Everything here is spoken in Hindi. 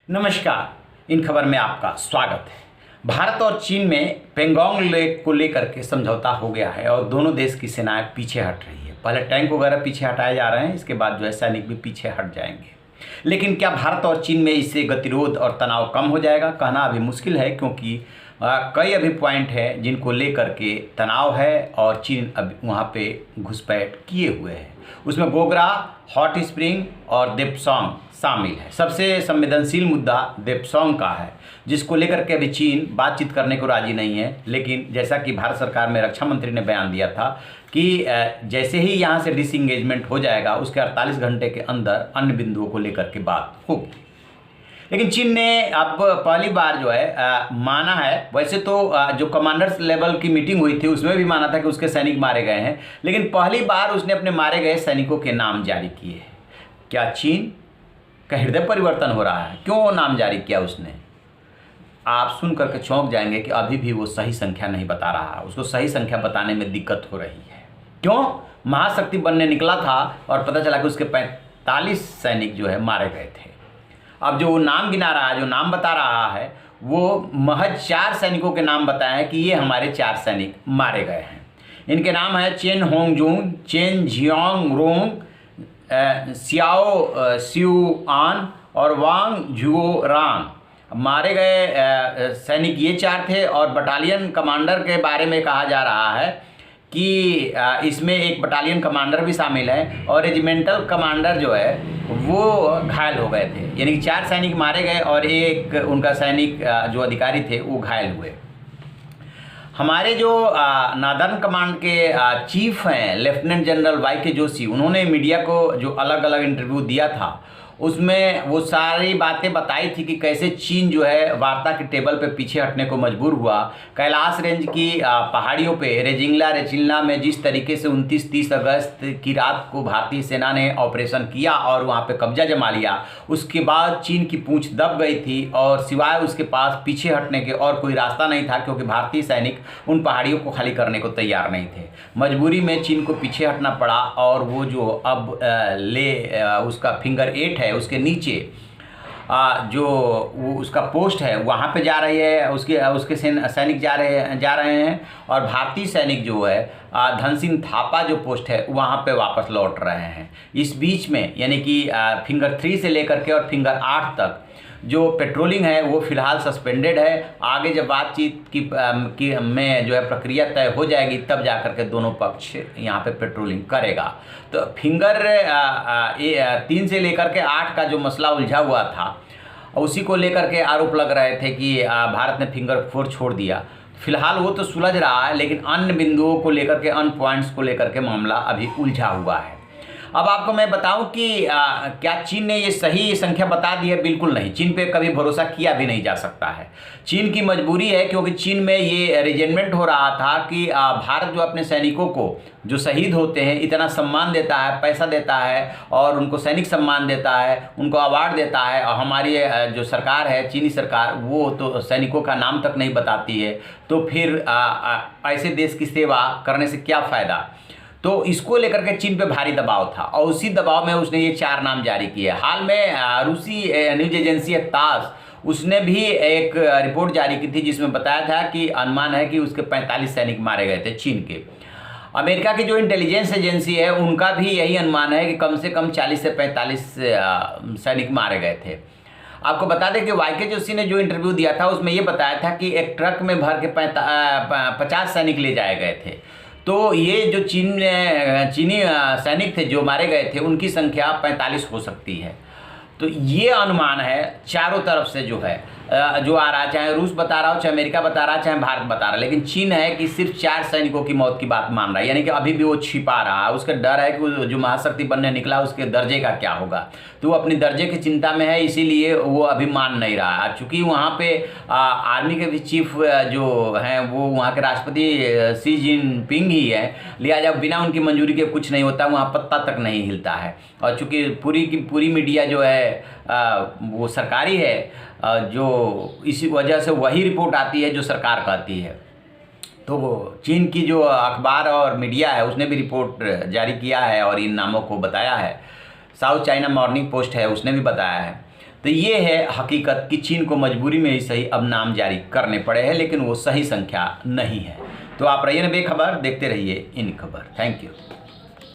नमस्कार। इन खबर में आपका स्वागत है। भारत और चीन में पेंगोंग लेक को लेकर के समझौता हो गया है और दोनों देश की सेनाएं पीछे हट रही है। पहले टैंक वगैरह पीछे हटाए जा रहे हैं, इसके बाद जो है सैनिक भी पीछे हट जाएंगे। लेकिन क्या भारत और चीन में इससे गतिरोध और तनाव कम हो जाएगा, कहना अभी मुश्किल है, क्योंकि कई अभी पॉइंट है जिनको लेकर के तनाव है और चीन अब वहाँ पे घुसपैठ किए हुए है। उसमें गोगरा, हॉट स्प्रिंग और देप्सोंग शामिल है। सबसे संवेदनशील मुद्दा देप्सोंग का है, जिसको लेकर के अभी चीन बातचीत करने को राजी नहीं है। लेकिन जैसा कि भारत सरकार में रक्षा मंत्री ने बयान दिया था कि जैसे ही यहाँ से डिसएंगेजमेंट हो जाएगा उसके 48 घंटे के अंदर अन्य बिंदुओं को लेकर के बात होगी। लेकिन चीन ने अब पहली बार जो है माना है। वैसे तो जो कमांडर्स लेवल की मीटिंग हुई थी उसमें भी माना था कि उसके सैनिक मारे गए हैं, लेकिन पहली बार उसने अपने मारे गए सैनिकों के नाम जारी किए हैं। क्या चीन का हृदय परिवर्तन हो रहा है? क्यों वो नाम जारी किया उसने? आप सुन करके चौंक जाएंगे कि अभी भी वो सही संख्या नहीं बता रहा है। उसको सही संख्या बताने में दिक्कत हो रही है। क्यों? महाशक्ति बनने निकला था और पता चला कि उसके 45 सैनिक जो है मारे गए थे। अब जो वो नाम गिना रहा है, जो नाम बता रहा है, वो महज 4 सैनिकों के नाम बताए हैं कि ये हमारे 4 सैनिक मारे गए हैं। इनके नाम है चेन होंगजूंग, चेन जियांगरोंग, सियाओ सियुआन और वांग जुओरांग। मारे गए सैनिक ये 4 थे। और बटालियन कमांडर के बारे में कहा जा रहा है कि इसमें एक बटालियन कमांडर भी शामिल है और रेजिमेंटल कमांडर जो है वो घायल हो गए थे। यानी कि 4 सैनिक मारे गए और एक उनका सैनिक जो अधिकारी थे वो घायल हुए। हमारे जो नादर्न कमांड के चीफ हैं लेफ्टिनेंट जनरल वाई के जोशी, उन्होंने मीडिया को जो अलग अलग इंटरव्यू दिया था उसमें वो सारी बातें बताई थी कि कैसे चीन जो है वार्ता के टेबल पे पीछे हटने को मजबूर हुआ। कैलाश रेंज की पहाड़ियों पे रेजिंगला रेचिनला में जिस तरीके से 29-30 अगस्त की रात को भारतीय सेना ने ऑपरेशन किया और वहाँ पे कब्जा जमा लिया, उसके बाद चीन की पूंछ दब गई थी और सिवाय उसके पास पीछे हटने के और कोई रास्ता नहीं था, क्योंकि भारतीय सैनिक उन पहाड़ियों को खाली करने को तैयार नहीं थे। मजबूरी में चीन को पीछे हटना पड़ा और वो जो अब उसका फिंगर 8 है उसके नीचे जो वो उसका पोस्ट है वहाँ पे जा रही है, उसके सैनिक जा रहे हैं और भारतीय सैनिक जो है धन सिंह थापा जो पोस्ट है वहाँ पे वापस लौट रहे हैं। इस बीच में यानी कि फिंगर 3 से लेकर के और फिंगर 8 तक जो पेट्रोलिंग है वो फिलहाल सस्पेंडेड है। आगे जब बातचीत की में जो है प्रक्रिया तय हो जाएगी तब जा कर के दोनों पक्ष यहाँ पे पेट्रोलिंग करेगा। तो फिंगर 3 से लेकर के 8 का जो मसला उलझा हुआ था उसी को लेकर के आरोप लग रहे थे कि भारत ने फिंगर 4 छोड़ दिया। फिलहाल वो तो सुलझ रहा है, लेकिन अन्य बिंदुओं को लेकर के, अन्य पॉइंट्स को लेकर के मामला अभी उलझा हुआ है। अब आपको मैं बताऊं कि क्या चीन ने ये सही संख्या बता दी है? बिल्कुल नहीं। चीन पे कभी भरोसा किया भी नहीं जा सकता है। चीन की मजबूरी है, क्योंकि चीन में ये रिजेंटमेंट हो रहा था कि भारत जो अपने सैनिकों को जो शहीद होते हैं इतना सम्मान देता है, पैसा देता है और उनको सैनिक सम्मान देता है, उनको अवार्ड देता है। और हमारी जो सरकार है, चीनी सरकार, वो तो सैनिकों का नाम तक नहीं बताती है। तो फिर ऐसे देश की सेवा करने से क्या फ़ायदा? तो इसको लेकर के चीन पे भारी दबाव था और उसी दबाव में उसने ये 4 नाम जारी किए। हाल में रूसी न्यूज एजेंसी है तास, उसने भी एक रिपोर्ट जारी की थी जिसमें बताया था कि अनुमान है कि उसके 45 सैनिक मारे गए थे चीन के। अमेरिका की जो इंटेलिजेंस एजेंसी है उनका भी यही अनुमान है कि कम से कम 40 से 45 सैनिक मारे गए थे। आपको बता दें कि वाईके जोशी ने जो इंटरव्यू दिया था उसमें ये बताया था कि एक ट्रक में भर के 50 सैनिक ले जाए गए थे। तो ये जो चीनी सैनिक थे जो मारे गए थे उनकी संख्या 45 हो सकती है। तो ये अनुमान है चारों तरफ से जो है जो आ रहा, चाहे रूस बता रहा हो, चाहे अमेरिका बता रहा, चाहे भारत बता रहा, लेकिन चीन है कि सिर्फ 4 सैनिकों की मौत की बात मान रहा है। यानी कि अभी भी वो छिपा रहा है। उसका डर है कि जो महाशक्ति बनने निकला उसके दर्जे का क्या होगा। तो वो अपनी दर्जे की चिंता में है, इसीलिए वो अभी मान नहीं रहा है। चूँकि वहाँ पे आर्मी के भी चीफ जो हैं वो वहाँ के राष्ट्रपति शी जिनपिंग ही है, लिहाजा बिना उनकी मंजूरी के कुछ नहीं होता, वहाँ पत्ता तक नहीं हिलता है। और चूँकि पूरी की पूरी मीडिया जो है वो सरकारी है, जो इसी वजह से वही रिपोर्ट आती है जो सरकार कहती है। तो चीन की जो अखबार और मीडिया है उसने भी रिपोर्ट जारी किया है और इन नामों को बताया है। साउथ चाइना मॉर्निंग पोस्ट है उसने भी बताया है। तो तो ये है हकीकत कि चीन को मजबूरी में ही सही अब नाम जारी करने पड़े हैं, लेकिन वो सही संख्या नहीं है। तो आप रहिए ना बेखबर, देखते रहिए इन खबर। Thank you.